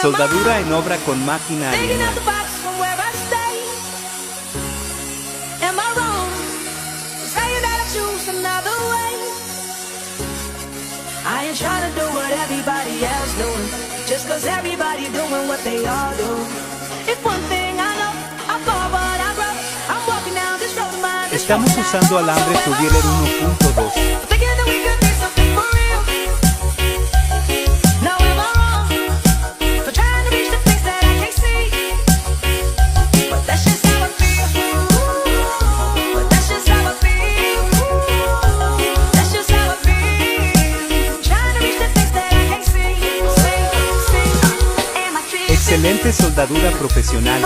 Soldadura en obra con máquina alineada. I ain't trying to do what everybody else doing, just cause everybody doing what they all do. It's one thing I know, I fall but I grow. I'm walking down this road of mine. Estamos usando alambre Tubular 1.2. Thinking that we could be something for real. Now am I wrong for trying to reach the things that I can't see? But that's just how I feel. But that's just how I feel. That's just how I feel. Trying to reach the things that I can't see. Am I Excelente soldadura profesional.